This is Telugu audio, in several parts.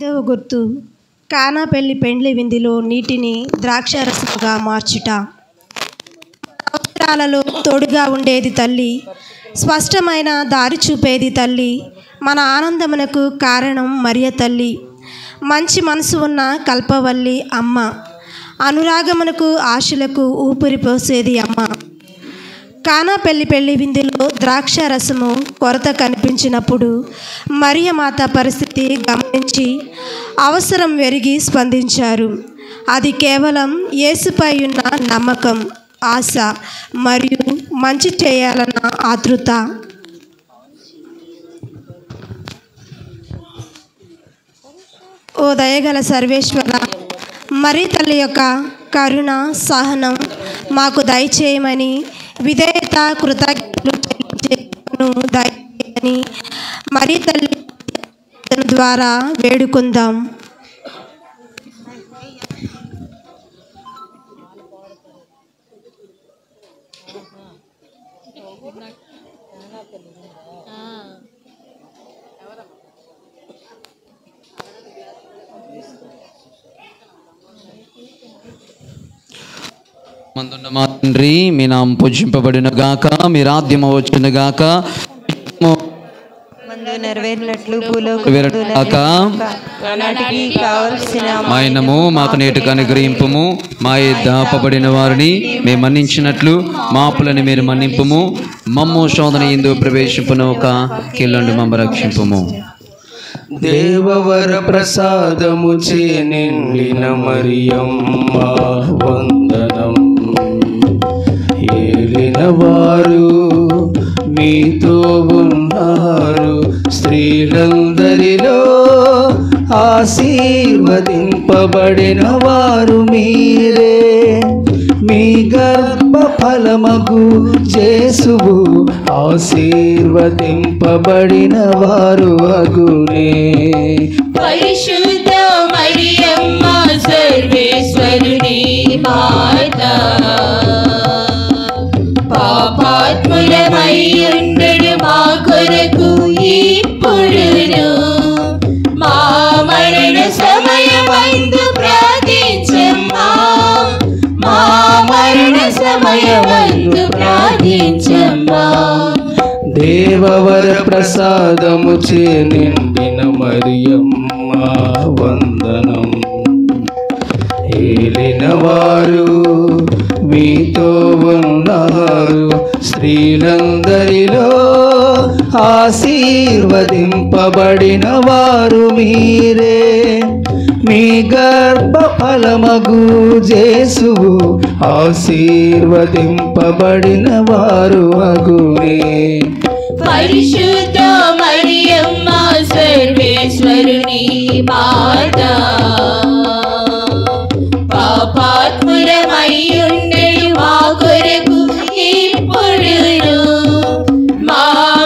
ఐదవ గుర్తు కానా పెండ్లి విందులో నీటిని ద్రాక్షారసముగా మార్చుట. అవసరాలలో తోడుగా ఉండేది తల్లి, స్పష్టమైన దారి చూపేది తల్లి, మన ఆనందమునకు కారణం మరియ తల్లి, మంచి మనసు ఉన్న కల్పవల్లి అమ్మ, అనురాగమునకు ఆశలకు ఊపిరి పోసేది అమ్మ. కానా పెళ్లి విందులో ద్రాక్ష రసము కొరత కనిపించినప్పుడు మరియ మాత పరిస్థితి గమనించి అవసరం వెరిగి స్పందించారు. అది కేవలం యేసుపై ఉన్న నమ్మకం, ఆశ మరియు మంచి చేయాలన్న ఆతృత. ఓ దయగల సర్వేశ్వర, మరి తల్లి యొక్క కరుణ సహనం మాకు దయచేయమని, విధేయత కృతజ్ఞతలు చెల్లించేందుకు దయచేయమని మరి తల్లి ద్వారా వేడుకుందాం. మందున్న మా తండ్రి, మీ నామం పూజింపబడిన గాక, మీ రాజ్యము వచ్చును గాక, ఆయనము మాకు నేటికి అనుగ్రహింపుము, మా దాపబడిన వారిని మేము మన్నించినట్లు మా అప్పులని మీరు మన్నింపుము, మమ్ము శోధన యందు ప్రవేశింపనోక కీళ్ళండి మమ్మ రక్షింపుము. దేవవర ప్రసాదము చే నిండిన మరియమ్మ వందనం. ఏలిన వారు మీతో ఉన్నారు, స్త్రీలందరిలో ఆశీర్వదింపబడిన వారు మీరే. మీ గర్భ ఫలమగు యేసువు ఆశీర్వదింపబడిన వారు అగునే. పరిశుద్ధ మరియమ్మ సర్వేశ్వరుని మాత, పాపాత్ములమై ఉండడు మా కొరకు ఇప్పుడును మా మరణ సమయమందు ప్రార్థించమ్మా, మా మరణ సమయమందు ప్రార్థించమ్మా. దేవవర ప్రసాదము చే నిండిన మరియమ్మ వందనం. ఏలిన వారు మీతో ఉన్నారు, స్త్రీలందరిలో ఆశీర్వదింపబడిన వారు మీరే. మీ గర్భ ఫలమగు యేసువు ఆశీర్వదింపబడిన వారు అగునే. పరిశుద్ధ మరియమ్మ సర్వేశ్వరుని మాత, పాపాత్ములమై ఉండడు మా కొరకు ఇప్పుడును మా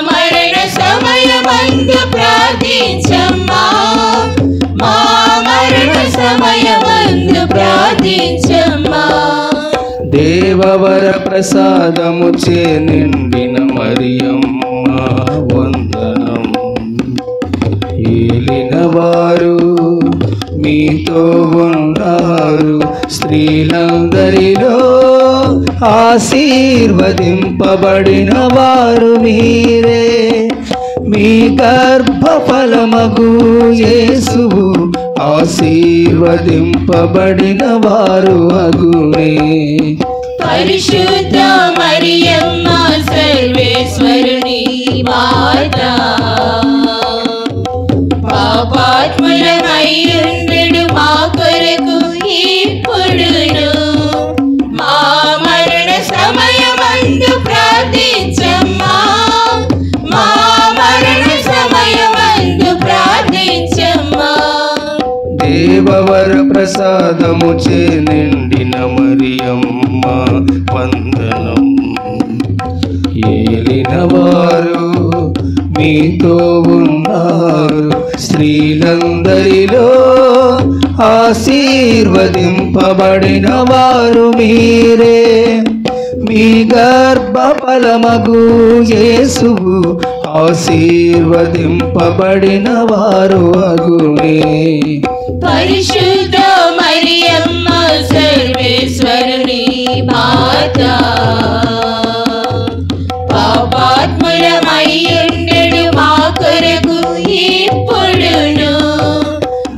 మరణ సమయమందు ప్రార్థించమ్మా, మా మరణ సమయమందు ప్రార్థించమ్మా. దేవవర ప్రసాదము చే నిండిన మరియమ్మ వందనం. ఏలిన వారు మీతో ఉన్నారు, స్త్రీలందరిలో ఆశీర్వదింపబడిన వారు మీరే. మీ గర్భ ఫలమగు యేసువు ఆశీర్వదింపబడిన వారు అగునే. పరిశుద్ధ మరియమ్మ సర్వేశ్వరుని మాత, పాపాత్ములమై ఉండడు మా కొరకు ఇప్పుడును మా మరణ సమయమందు ప్రార్థించమ్మా, మా మరణ సమయమందు ప్రార్థించమ్మా. దేవవర ప్రసాదము చే నిండిన మరియమ్మ వందనం. ఏలిన వారు మీతో ఉన్నారు, స్త్రీలందరిలో ఆశీర్వదింపబడిన వారు మీరే. మీ గర్భ ఫలమగు యేసువు ఆశీర్వదింపబడిన వారు అగునే. పరిశుద్ధ మరియమ్మ సర్వేశ్వరుని మాత పాపాత్ములమయ్యుండెడు మా కొరకు ఇప్పుడును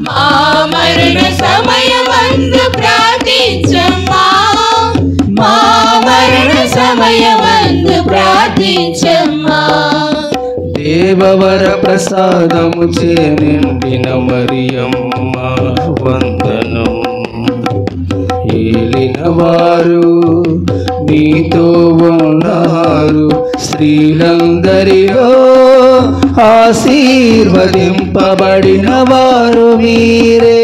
మా మరణ సమయమందు ప్రార్థించమ్మా మా మరణ సమయమందు ప్రార్థించమ్మా దేవవర ప్రసాదము చే నిండిన మరియమ్మ వందనం ఏలిన వారు మీతో ఉన్నారు స్త్రీలందరిలో ఆశీర్వదింపబడిన వారు మీరే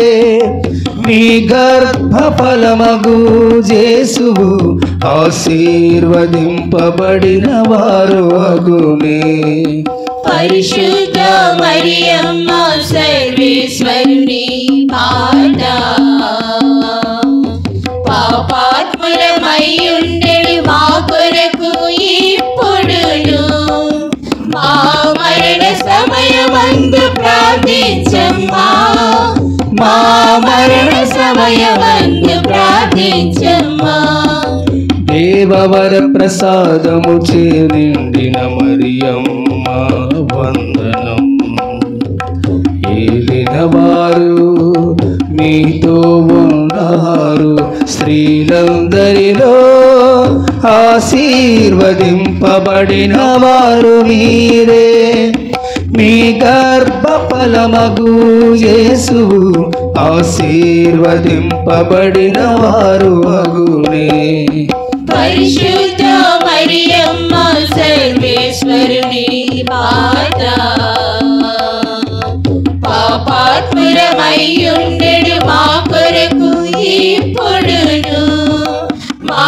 మీ గర్భఫలమగు యేసువు ఆశీర్వదింపబడిన వారు అగునే పరిశుద్ధ మరియమ్మ సర్వేశ్వరుని మాత పాపాత్ములమయ్యుండెడు మా కొరకు ఇప్పుడును మా మరణ సమయమందు ప్రార్థించమ్మా మా మరణ సమయమందు ప్రార్థించమ్మా దేవవర ప్రసాదము చే నిండిన మరియమ్మ వందనం ఏలిన వారు మీతో ఉన్నారు స్త్రీలందరిలో ఆశీర్వదింపబడిన వారు మీరే మీ గర్భఫలమగు యేసువు ఆశీర్వదింపబడిన వారు అగునే పరిశుద్ధ మరియమ్మ సర్వేశ్వరుని మాత పాపాత్ములమయ్యుండెడు మా కొరకు ఇప్పుడును మా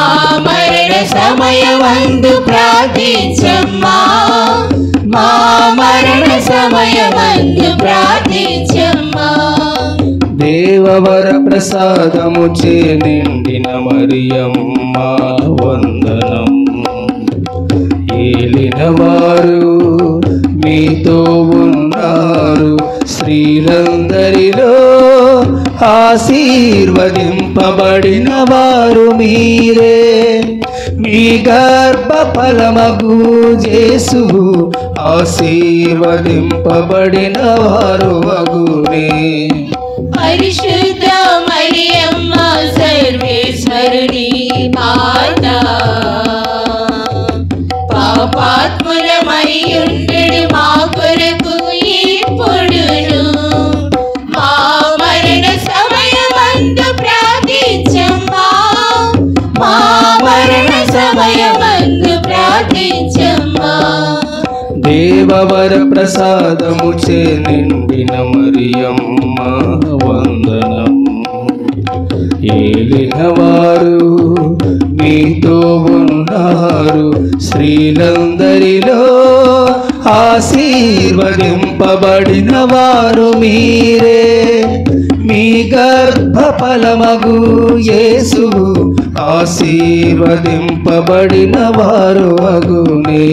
మరణ సమయమందు ప్రార్థించమ్మా మా మరణ సమయమందు ప్రార్థించమ్మా దేవవర ప్రసాదము చే నిండిన మరియమ్మ వందనం ఏలిన వారు మీతో ఉన్నారు స్త్రీలందరిలో ఆశీర్వదింపబడిన వారు మీరే మీ గర్భఫలమగు యేసువు ఆశీర్వదింపబడిన వారు అగునే పరిశుద్ధ మరియమ్మ సర్వేశ్వరుని మాత పాపాత్ములమయ్యుండెడు మా కొరకు ఇప్పుడును మా మరణ సమయమందు ప్రార్థించమ్మా మా మరణ సమయమందు ప్రార్థించమ్మా దేవవర ప్రసాదము చే నిండిన మరియమ్మ వందనం ఏలిన వారు మీతో ఉన్నారు స్త్రీలందరిలో ఆశీర్వదింపబడిన వారు మీరే మీ గర్భఫలమగు యేసువు ఆశీర్వదింపబడిన వారు అగునే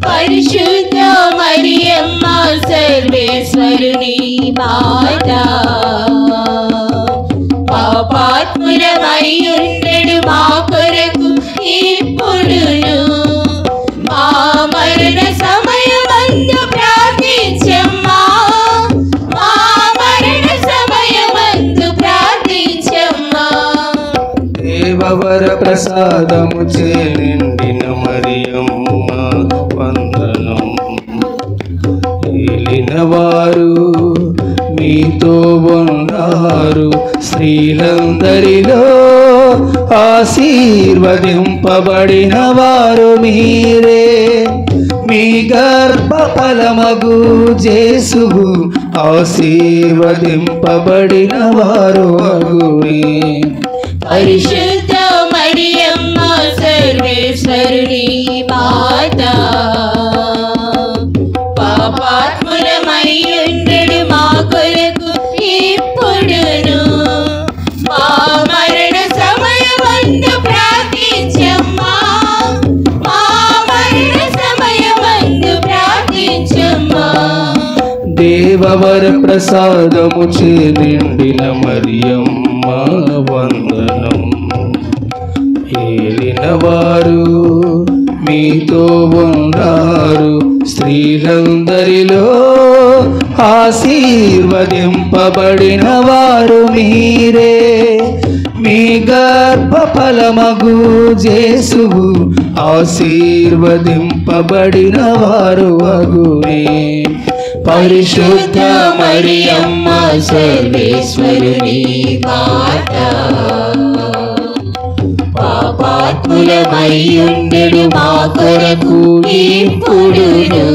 పరిశుద్ధ మరియమ్మ సర్వేశ్వరుని మాత పాపాత్ములమయ్యుండెడు మా కొరకు ఇప్పుడును మా మరణ సమయమందు ప్రార్థించమ్మా మా మరణ సమయమందు ప్రార్థించమ్మా దేవవర ప్రసాదము చే నిండిన మరియమ్మ వందనం ఏలిన వారు మీతో ఉన్నారు స్త్రీలందరిలో ఆశీర్వదింపబడిన వారు మీరే మీ గర్భఫలమగు యేసువు ఆశీర్వదింపబడిన వారు అగునే పరిశుద్ధ మరియమ్మ సర్వేశ్వరుని మాత పాపాత్ములమయ్యుండెడు మా కొరకు ఇప్పుడును మా మరణ సమయమందు ప్రార్థించమ్మా మా మరణ సమయమందు ప్రార్థించమ్మా దేవవర ప్రసాదము చే నిండిన మరియమ్మ వందనం. ఏలిన వారు మీతో ఉన్నారు, స్త్రీలందరిలో ఆశీర్వదింపబడిన వారు మీరే. మీ గర్భఫలమగు జేసువు ఆశీర్వదింపబడిన వారు అగునే. పరిశుద్ధ మరియమ్మ సర్వేశ్వరుని మాత, పాపాత్ములమయ్యుండెడు మా కొరకు ఇప్పుడును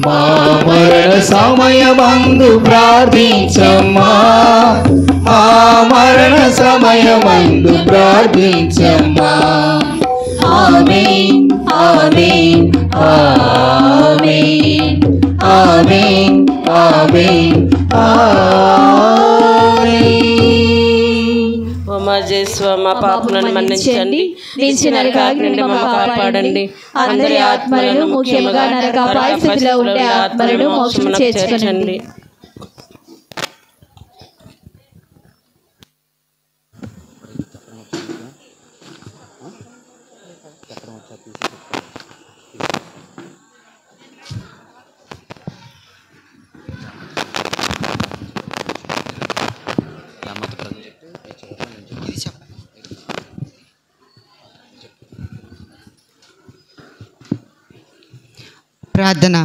మా మరణ సమయమందు ప్రార్థించమ్మా, మా మరణ సమయమందు ప్రార్థించమ్మా. ఆమేన్ ఆమేన్ ఆమేన్ ఆమేన్ ఆమేన్ ఓ మా జేసు మా పాపలను మన్నించండి, నిలిచి నరకాగ్ని నుండి మమ్మల్ని కాపాడండి. అందరి ఆత్మలను ముఖ్యంగా నరకాపాయ స్థితిలో ఉండే ఆత్మలను మోక్షమునకు చేర్చండి. ప్రార్థన.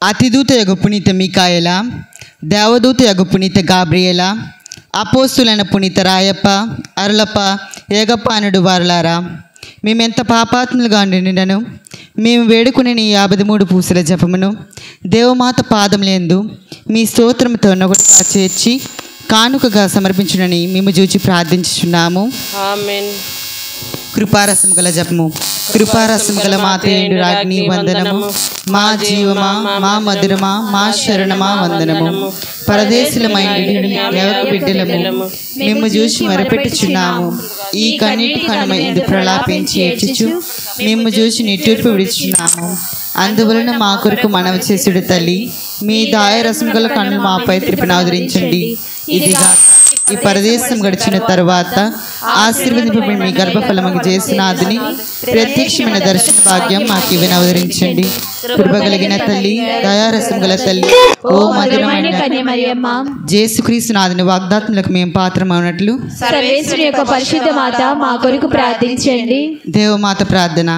అతిదూత యగు పునీత మికాయల, దేవదూత యగు పునీత గాబ్రియేల, అపోస్తులైన పునీత రాయప్ప, అరులప్ప, ఏగప్ప అనుడు వారులారా, మేమెంత పాపాత్ములుగా ఉండినను మేము వేడుకునే నీ 53 పూసల జపమును దేవమాత పాదములందు మీ స్తోత్రముతో నొకటిగా చేర్చి కానుకగా సమర్పించునని మేము చూచి ప్రార్థించుచున్నాము. ఆమేన్. కృపారసము గల జపము. కృపారసము గల మాతేండు రాజ్ఞి వందనము. మా జీవమా, మా మధురమా, మా శరణమా వందనము. పరదేశులమైన బిడ్డలము మేము చూసి మొరపెట్టుచున్నాము. ఈ కన్నీటి కనుమ ఇందు ప్రలాపించి ఏడ్చుచు మేము చూసి నిట్టూర్పు విడుచున్నాము. అందువలన మా కొరకు మనవి చేసుడు తల్లి, మీ దాయరసం గల కన్నులు మాపై త్రిపునాదరించండి. ఇదిగా ఈ పరదేశం గడిచిన తరువాత ఆశీర్వదింపబడి మీ గర్భఫలము చేసినాదిని ప్రత్యక్షమైన దర్శన భాగ్యం మాకు ఇవని అవతరించండి. కృపగలిగిన తల్లి, దయారసం గల తల్లి, ఓ మధురమైన మరియమ్మ, యేసుక్రీస్తు నాథుని వాగ్దాత్ములకు మేము పాత్రమవునట్లు సర్వేశ్వరుని యొక్క పరిశుద్ధ మాత మా కొరకు ప్రార్థించండి. దేవమాత ప్రార్థన.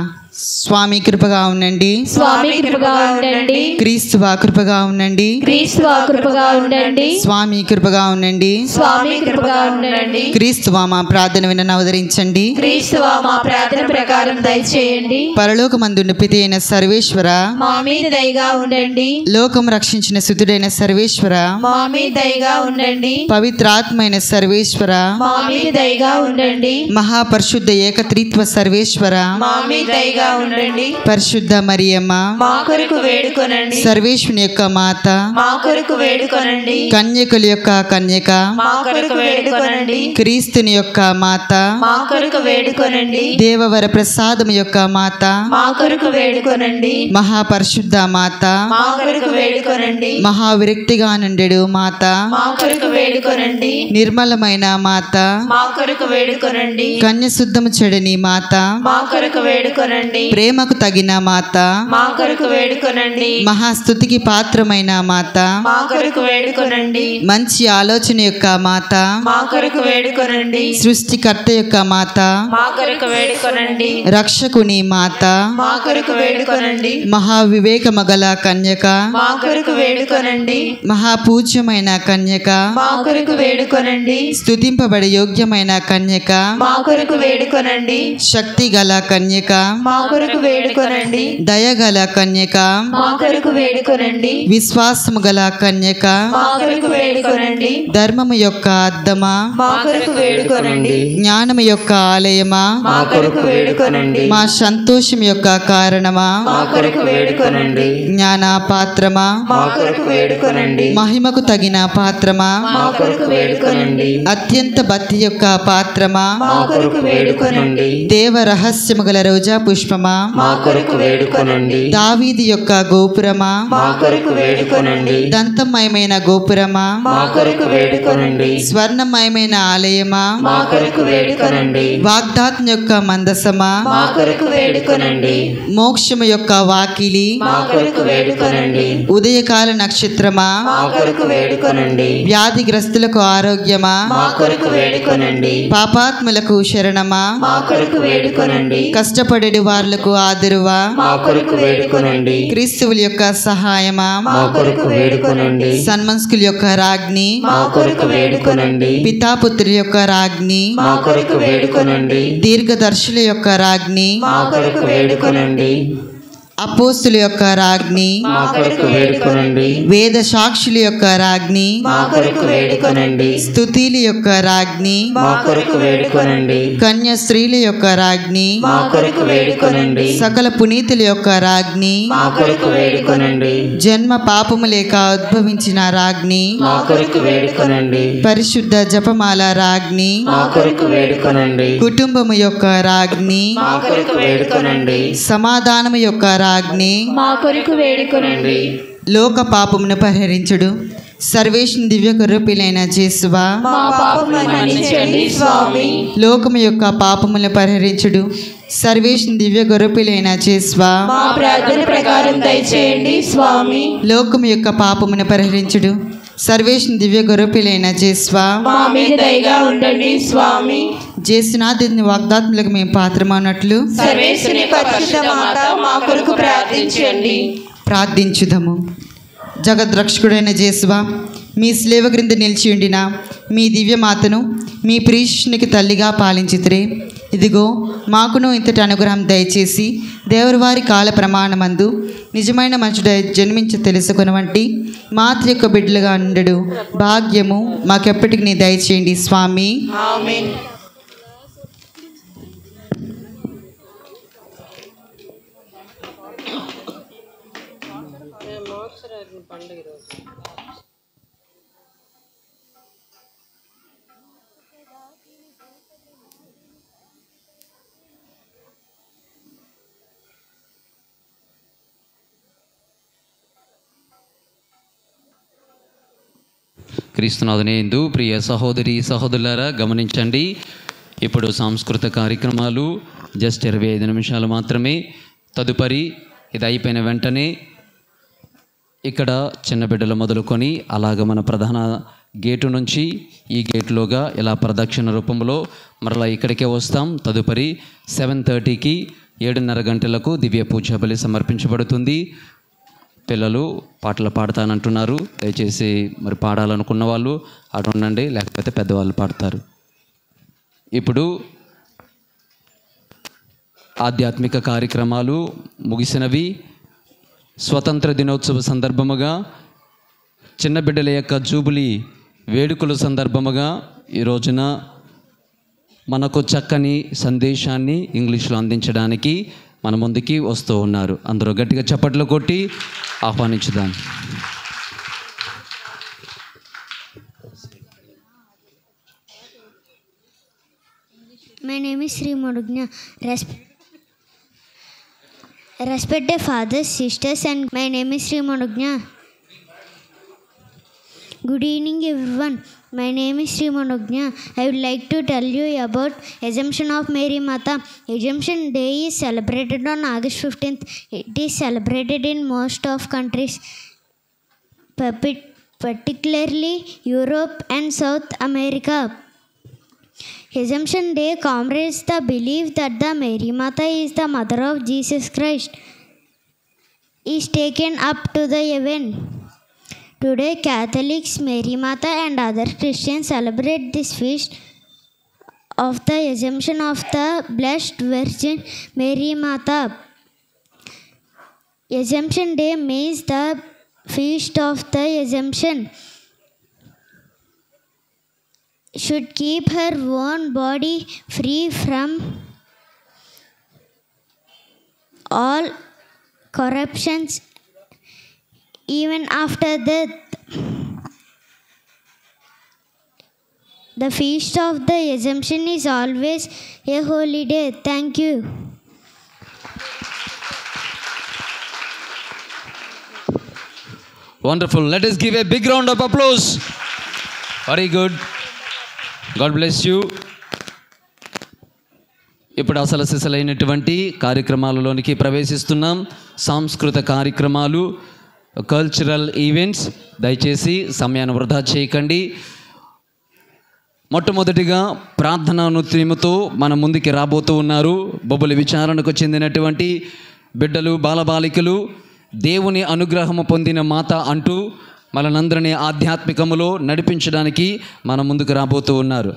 స్వామి కృపగా ఉండండి, స్వామి కృపగా ఉండండి, క్రీస్తువా కృపగా ఉండండి, క్రీస్తువా కృపగా ఉండండి, స్వామి కృపగా ఉండండి, స్వామి కృపగా ఉండండి, క్రీస్తువా మా ప్రార్థన వినను అవతరించండి. క్రీస్తువా మా ప్రార్థన ప్రకారం దయచేయండి. పరలోకమందుండు పితి అయిన సర్వేశ్వర, మా మీద దయగా ఉండండి. లోకం రక్షించిన సుతుడైన సర్వేశ్వర, మా మీద దయగా ఉండండి. పవిత్రాత్మైన సర్వేశ్వర, మా మీద దయగా ఉండండి. మహాపరిశుద్ధ ఏకత్రిత్వ సర్వేశ్వర, మా మీద దయగా ఉండండి. పరిశుద్ధ మరియమ్మ, మా కొరకు వేడుకొనండి. సర్వేశ్వరుని యొక్క మాత, మా కొరకు వేడుకొనండి. కన్యకుల యొక్క కన్యక, మా కొరకు వేడుకొనండి. క్రీస్తుని యొక్క మాత, మా కొరకు వేడుకొనండి. దేవవర ప్రసాదం యొక్క మాత, మా కొరకు వేడుకొనండి. మహాపరిశుద్ధ మాత, మా కొరకు వేడుకొనండి. మహావిరక్తిగా నుండెడు మాత, మా కొరకు వేడుకొనండి. నిర్మలమైన మాత, మా కొరకు వేడుకొనండి. కన్యశుద్ధము చెడని మాత, మా కొరకు వేడుకొనండి. ప్రేమకు తగిన మాత, మా కొరకు వేడుకొనండి. మహాస్తుతికి పాత్రమైన మాత, మా కొరకు వేడుకొనండి. మంచి ఆలోచన యొక్క మాత, మా కొరకు వేడుకొనండి. సృష్టికర్త యొక్క మాత, మా కొరకు వేడుకొనండి. రక్షకుని మాత, మా కొరకు వేడుకొనండి. మహావివేకమగల కన్యక, మా కొరకు వేడుకొనండి. మహాపూజ్యమైన కన్యక, మా కొరకు వేడుకొనండి. స్తుతింపబడే యోగ్యమైన కన్యక, మా కొరకు వేడుకొనండి. శక్తి గల కన్యక, మా కొరకు వేడుకొనండి. దయగల కన్యక, మా కొరకు వేడుకొనండి. విశ్వాసము గల కన్యక, మా కొరకు వేడుకొనండి. ధర్మము యొక్క అద్దమా, మా కొరకు వేడుకొనండి. జ్ఞానము యొక్క ఆలయమా, మా కొరకు వేడుకొనండి. మా సంతోషం యొక్క కారణమా, మా కొరకు వేడుకొనండి. జ్ఞాన పాత్రమా, మా కొరకు వేడుకొనండి. మహిమకు తగిన పాత్రమా, మా కొరకు వేడుకొనండి. అత్యంత భక్తి యొక్క పాత్రమా, మా కొరకు వేడుకొనండి. దేవ రహస్యము గల రోజా పుష్ప పుష్పమా మా కొరకు వేడుకొనండి. దావీదు యొక్క గోపురమా మా కొరకు వేడుకొనండి. దంతమయమైన గోపురమా మా కొరకు వేడుకొనండి. స్వర్ణమయమైన ఆలయమా మా కొరకు వేడుకొనండి. వాగ్దాత్మ యొక్క మందసమా మా కొరకు వేడుకొనండి. మోక్షము యొక్క వాకిలి మా కొరకు వేడుకొనండి. ఉదయకాల నక్షత్రమా మా కొరకు వేడుకొనండి. వ్యాధిగ్రస్తులకు ఆరోగ్యమా మా కొరకు వేడుకొనండి. పాపాత్ములకు శరణమా మా కొరకు వేడుకొనండి. కష్టపడేడు వారులకు ఆదరువా మా కొరకు వేడుకొనండి. క్రీస్తువుల యొక్క సహాయమా మా కొరకు వేడుకొనండి. సన్మనస్కుల యొక్క రాజ్ఞి మా కొరకు వేడుకొనండి. పితాపుత్రుల యొక్క రాజ్ఞి మా కొరకు వేడుకొనండి. దీర్ఘదర్శుల యొక్క రాజ్ఞి మా కొరకు వేడుకొనండి. అపోస్తుల యొక్క రాజ్ఞి మా కొరకు వేడుకొనండి. వేద సాక్షుల యొక్క రాజ్ఞి మా కొరకు వేడుకొనండి. స్తుతిల యొక్క రాజ్ఞి మా కొరకు వేడుకొనండి. కన్య స్త్రీల యొక్క రాజ్ఞి మా కొరకు వేడుకొనండి. సకల పునీతుల యొక్క రాజ్ఞి మా కొరకు వేడుకొనండి. జన్మ పాపము లేక ఉద్భవించిన రాజ్ఞి మా కొరకు వేడుకొనండి. పరిశుద్ధ జపమాల రాజ్ఞి మా కొరకు వేడుకొనండి. కుటుంబము యొక్క రాజ్ఞి మా కొరకు వేడుకొనండి. సమాధానము యొక్క రాజ్ఞి మా కొరకు వేడుకొనండి. లోక పాపమును పరిహరించుడు సర్వేశ్వరుని దివ్య కృపైన యేసువా మా పాపములను మన్నించండి స్వామి. లోకము యొక్క పాపములను పరిహరించుడు సర్వేశ్వరుని దివ్య కృపైన యేసువా మా ప్రార్థన ప్రకారం దయచేయండి స్వామి. లోకము యొక్క పాపమును పరిహరించుడు సర్వేశ్వరుని దివ్య కృపైన యేసువా మా మీద దయగా ఉండండి స్వామి. జేసునాథుని వాగ్దాత్ములకు మేము పాత్రమన్నట్లు సర్వేశ్వరుని పరిశుద్ధ మాత మా కొరకు ప్రార్థించండి. ప్రార్థించుదము. జగద్రక్షకుడైన యేసువా మీ స్లేవ క్రింద నిలిచి ఉండిన మీ దివ్యమాతను మీ ప్రీష్ణునికి తల్లిగా పాలించితిరే. ఇదిగో మాకును ఇంతటి అనుగ్రహం దయచేసి దేవుని వారి కాల ప్రమాణమందు నిజమైన మనుషుడై జన్మించి తెలుసుకున్నవంటి మాతృ యొక్క బిడ్డలుగా ఉండడు భాగ్యము మాకెప్పటికి నీ దయచేయండి స్వామి. ఆమేన్. క్రీస్తునాథునేందు ప్రియ సహోదరి సహోదరులారా గమనించండి. ఇప్పుడు సాంస్కృతిక కార్యక్రమాలు జస్ట్ 25 నిమిషాలు మాత్రమే. తదుపరి ఇది అయిపోయిన వెంటనే ఇక్కడ చిన్న బిడ్డలు మొదలుకొని అలాగ మన ప్రధాన గేటు నుంచి ఈ గేటులోగా ఇలా ప్రదక్షిణ రూపంలో మరలా ఇక్కడికే వస్తాం. తదుపరి 7:30కి 7:30 గంటలకు దివ్య పూజ బలి సమర్పించబడుతుంది. పిల్లలు పాటలు పాడతానంటున్నారు. దయచేసి మరి పాడాలనుకున్న వాళ్ళు అటు ఉండండి, లేకపోతే పెద్దవాళ్ళు పాడతారు. ఇప్పుడు ఆధ్యాత్మిక కార్యక్రమాలు ముగిసినవి. స్వతంత్ర దినోత్సవ సందర్భముగా చిన్న బిడ్డల యొక్క జూబిలీ వేడుకల సందర్భముగా ఈ రోజున మనకు చక్కని సందేశాన్ని ఇంగ్లీష్లో అందించడానికి మన ముందుకి వస్తూ ఉన్నారు. అందరూ గట్టిగా చప్పట్లు కొట్టి ఆహ్వానించుదాం. My name is Sri Madugna. Respected fathers, sisters, and my name is Sri Madugna. Good evening, everyone. My name is Sri Madugna. I would like to tell you about Assumption of Mary Mata. Assumption Day is celebrated on August 15th. It is celebrated in most of countries, particularly Europe and South America. Assumption Day commemorates the belief that the Mary Mata is the mother of Jesus Christ, is taken up to the heaven. Today, Catholics, Mary Mata and other Christians celebrate this feast of the Assumption of the Blessed Virgin Mary Mata. Assumption Day means the feast of the Assumption should keep her own body free from all corruptions even after death. The feast of the Assumption is always a holy day. Thank you. Wonderful. Let us give a big round of applause. Very good. God bless you. ఇప్పుడు అసలు సిసలైనటువంటి కార్యక్రమాలలోనికి ప్రవేశిస్తున్నాం. సాంస్కృతిక కార్యక్రమాలు, కల్చరల్ ఈవెంట్స్. దయచేసి సమయాన్ని వృధా చేయకండి. మొట్టమొదటిగా ప్రార్థనా నృత్యముతో మన ముందుకి రాబోతూ ఉన్నారు బొబ్బులి విచారణకు చెందినటువంటి బిడ్డలు, బాలబాలికలు. దేవుని అనుగ్రహము పొందిన మాత అంటూ మనందరినీ ఆధ్యాత్మికములో నడిపించడానికి మన ముందుకు రాబోతూ ఉన్నారు.